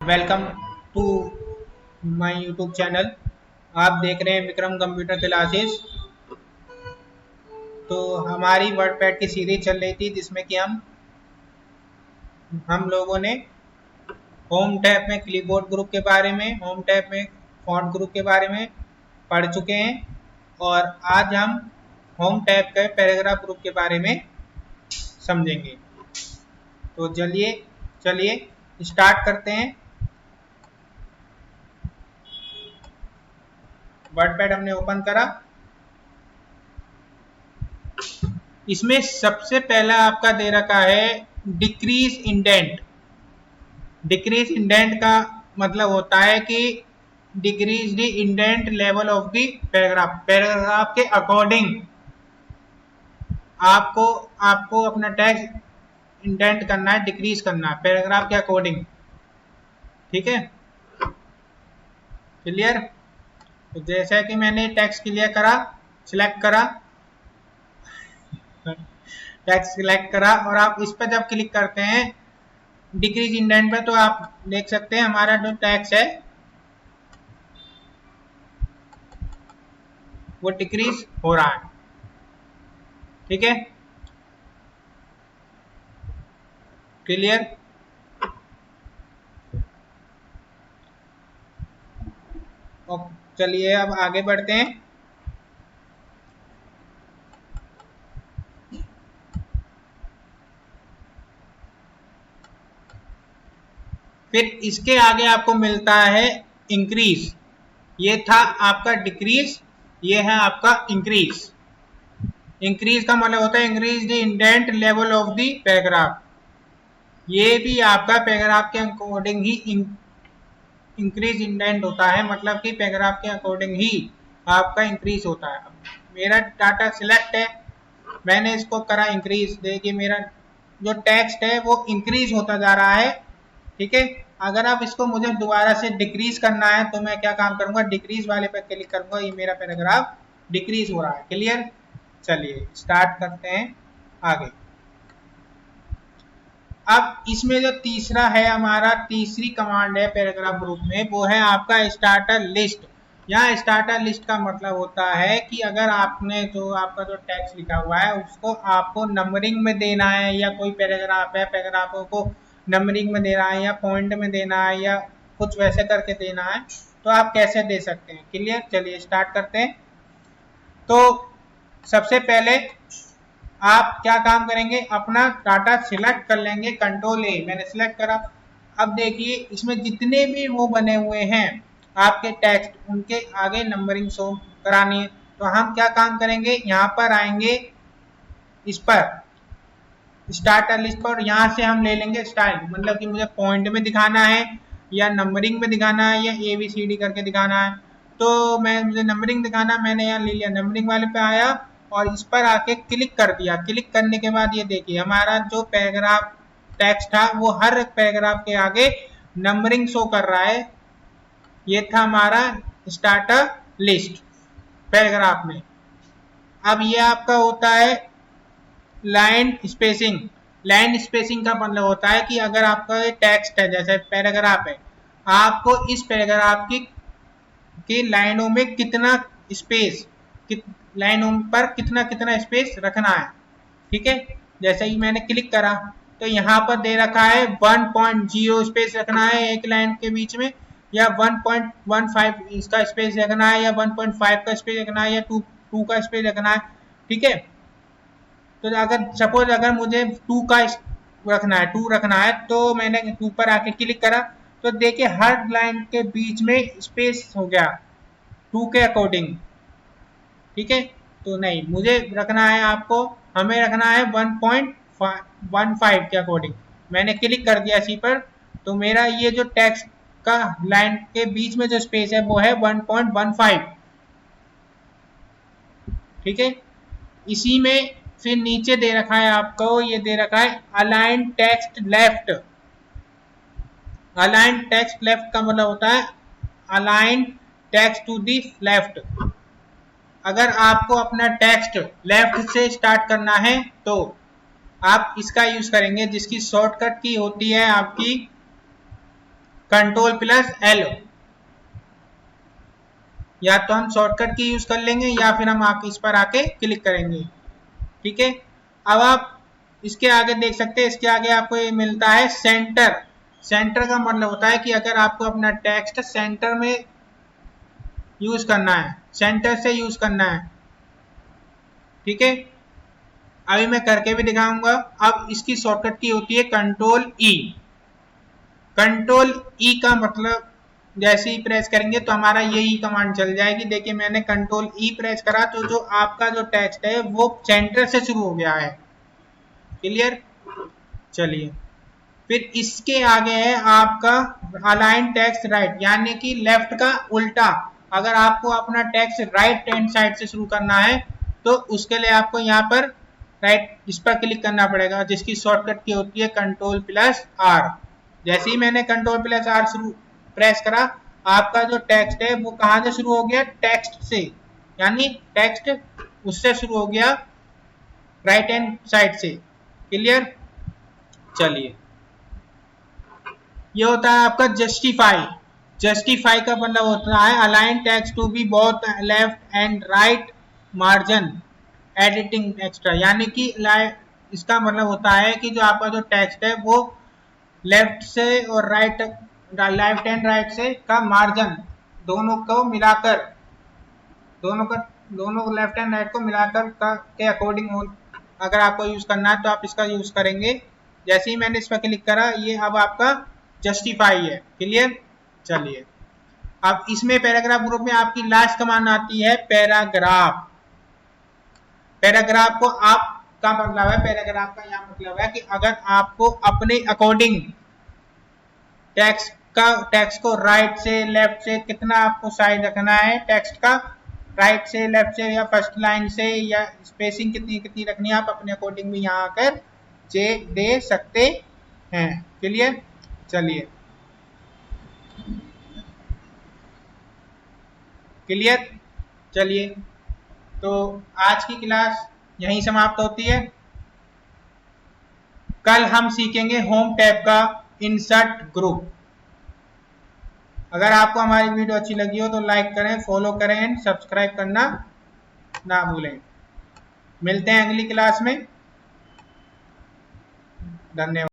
Welcome to my YouTube channel. आप देख रहे हैं विक्रम कंप्यूटर क्लासेस। तो हमारी वर्डपैड की सीरीज चल रही थी जिसमें कि हम लोगों ने होम टैब में क्लिपबोर्ड ग्रुप के बारे में, होम टैब में फॉन्ट ग्रुप के बारे में पढ़ चुके हैं और आज हम होम टैब के पैराग्राफ ग्रुप के बारे में समझेंगे। तो चलिए स्टार्ट करते हैं। वर्डपैड हमने ओपन करा। इसमें सबसे पहला आपका दे रखा है डिक्रीज इंडेंट। डिक्रीज इंडेंट का मतलब होता है कि decrease the indent level of the paragraph. Paragraph के अकॉर्डिंग आपको आपको अपना टेक्स्ट इंडेंट करना है, डिक्रीज करना है पैराग्राफ के अकॉर्डिंग। ठीक है, क्लियर। तो जैसा कि मैंने टेक्स्ट क्लियर करा, सिलेक्ट करा, टेक्स्ट सिलेक्ट करा और आप इस पर जब क्लिक करते हैं डिक्रीज इंडेंट पे तो आप देख सकते हैं हमारा जो टेक्स्ट है वो डिक्रीज हो रहा है। ठीक है, क्लियर। चलिए अब आगे बढ़ते हैं। फिर इसके आगे आपको मिलता है इंक्रीज। ये था आपका डिक्रीज, ये है आपका इंक्रीज। इंक्रीज का मतलब होता है increase the indent level of the paragraph. ये भी आपका पैराग्राफ के अकॉर्डिंग ही इंक्रीज इंडेंट होता है, मतलब कि पैराग्राफ के अकॉर्डिंग ही आपका इंक्रीज होता है। मेरा डाटा सिलेक्ट है, मैंने इसको करा इंक्रीज। देखिए मेरा जो टेक्स्ट है वो इंक्रीज होता जा रहा है। ठीक है, अगर आप इसको मुझे दोबारा से डिक्रीज करना है तो मैं क्या काम करूंगा, डिक्रीज वाले पे क्लिक करूंगा, ये मेरा पैराग्राफ डिक्रीज हो रहा है। क्लियर। चलिए स्टार्ट करते हैं आगे। अब इसमें जो तीसरा है हमारा, तीसरी कमांड है पैराग्राफ ग्रुप में, वो है आपका स्टार्टर लिस्ट। यहाँ स्टार्टर लिस्ट का मतलब होता है कि अगर आपने जो आपका जो टेक्स्ट लिखा हुआ है उसको आपको नंबरिंग में देना है, या कोई पैराग्राफ है पैराग्राफों को नंबरिंग में देना है या पॉइंट में देना है या कुछ वैसे करके देना है, तो आप कैसे दे सकते हैं। क्लियर। चलिए स्टार्ट करते हैं। तो सबसे पहले आप क्या काम करेंगे, अपना डाटा सिलेक्ट कर लेंगे, कंट्रोल ए, मैंने सिलेक्ट करा। अब देखिए इसमें जितने भी वो बने हुए हैं आपके टेक्स्ट, उनके आगे नंबरिंग शो करानी है। तो हम क्या काम करेंगे, यहाँ पर आएंगे, इस पर स्टार्टर लिस्ट पर, यहाँ से हम ले लेंगे स्टाइल, मतलब कि मुझे पॉइंट में दिखाना है या नंबरिंग में दिखाना है या ABCD करके दिखाना है। तो मुझे नंबरिंग दिखाना, मैंने यहाँ ले लिया, नंबरिंग वाले पे आया और इस पर आके क्लिक कर दिया। क्लिक करने के बाद ये देखिए हमारा जो पैराग्राफ टेक्स्ट था वो हर पैराग्राफ के आगे नंबरिंग शो कर रहा है। ये था हमारा स्टार्टर लिस्ट पैराग्राफ में। अब ये आपका होता है लाइन स्पेसिंग। लाइन स्पेसिंग का मतलब होता है कि अगर आपका टेक्स्ट है, जैसे पैराग्राफ है, आपको इस पैराग्राफ की लाइनों में कितना स्पेस, लाइनों पर कितना कितना स्पेस रखना है। ठीक है, जैसे ही मैंने क्लिक करा तो यहाँ पर दे रखा है 1.0 स्पेस रखना है एक लाइन के बीच में, या 1.15 इसका स्पेस रखना है, या 1.5 का स्पेस रखना है, या 2 का स्पेस रखना है। ठीक है, तो अगर सपोज अगर मुझे 2 का रखना है, 2 रखना है, तो मैंने 2 पर आके क्लिक करा तो देखिए हर लाइन के बीच में स्पेस हो गया 2 के अकॉर्डिंग। ठीक है, तो नहीं, मुझे रखना है, आपको हमें रखना है 1.15 के अकॉर्डिंग। मैंने क्लिक कर दिया इसी पर, तो मेरा ये जो टेक्स्ट का लाइन के बीच में जो स्पेस है वो है 1.15। ठीक है, इसी में फिर नीचे दे रखा है आपको, ये दे रखा है align text left. Align text left का मतलब होता है align text to the left. अगर आपको अपना टेक्स्ट लेफ्ट से स्टार्ट करना है तो आप इसका यूज करेंगे, जिसकी शॉर्टकट की होती है आपकी कंट्रोल प्लस एल, या तो हम शॉर्टकट की यूज कर लेंगे या फिर हम इस पर आके क्लिक करेंगे। ठीक है, अब आप इसके आगे देख सकते हैं, इसके आगे आपको ये मिलता है सेंटर। सेंटर का मतलब होता है कि अगर आपको अपना टेक्स्ट सेंटर में यूज करना है, सेंटर से यूज करना है। ठीक है, अभी मैं करके भी दिखाऊंगा। अब इसकी शॉर्टकट की होती है कंट्रोल ई। कंट्रोल ई का मतलब जैसे ही प्रेस करेंगे तो हमारा ये ई कमांड चल जाएगी। देखिए मैंने कंट्रोल ई प्रेस करा तो जो आपका जो टेक्स्ट है वो सेंटर से शुरू हो गया है। क्लियर, चलिए फिर इसके आगे है आपका अलाइन टेक्स्ट राइट, यानी कि लेफ्ट का उल्टा। अगर आपको अपना टेक्स्ट राइट हैंड साइड से शुरू करना है तो उसके लिए आपको यहाँ पर राइट इस पर क्लिक करना पड़ेगा, जिसकी शॉर्टकट की होती है कंट्रोल प्लस आर। जैसे ही मैंने कंट्रोल प्लस आर शुरू प्रेस करा, आपका जो टेक्स्ट है वो कहाँ से शुरू हो गया, टेक्स्ट से, यानी टेक्स्ट उससे शुरू हो गया राइट हैंड साइड से। क्लियर, चलिए ये होता है आपका जस्टिफाई। जस्टिफाई का मतलब होता है align text to be both left and right margin editing extra, यानी कि इसका मतलब होता है कि जो आपका जो टेक्स्ट है वो लेफ्ट से और राइट, लेफ्ट एंड राइट से का मार्जिन दोनों को मिलाकर, दोनों लेफ्ट एंड राइट को मिलाकर के अकॉर्डिंग हो। अगर आपको यूज करना है तो आप इसका यूज करेंगे। जैसे ही मैंने इस पर क्लिक करा, ये अब आपका जस्टिफाई है। क्लियर, चलिए अब इसमें पैराग्राफ ग्रुप में आपकी लास्ट कमांड आती है पैराग्राफ। पैराग्राफ को आप का मतलब है, पैराग्राफ का यह मतलब है कि अगर आपको अपने अकॉर्डिंग टेक्स्ट को राइट से लेफ्ट से कितना आपको साइज रखना है, टेक्स्ट का राइट से लेफ्ट से या फर्स्ट लाइन से, या स्पेसिंग कितनी कितनी रखनी है, आप अपने अकॉर्डिंग भी यहाँ आकर दे सकते हैं। क्लियर, चलिए क्लियर, चलिए तो आज की क्लास यहीं समाप्त होती है। कल हम सीखेंगे होम टैब का इंसर्ट ग्रुप। अगर आपको हमारी वीडियो अच्छी लगी हो तो लाइक करें, फॉलो करें एंड सब्सक्राइब करना ना भूलें। मिलते हैं अगली क्लास में, धन्यवाद।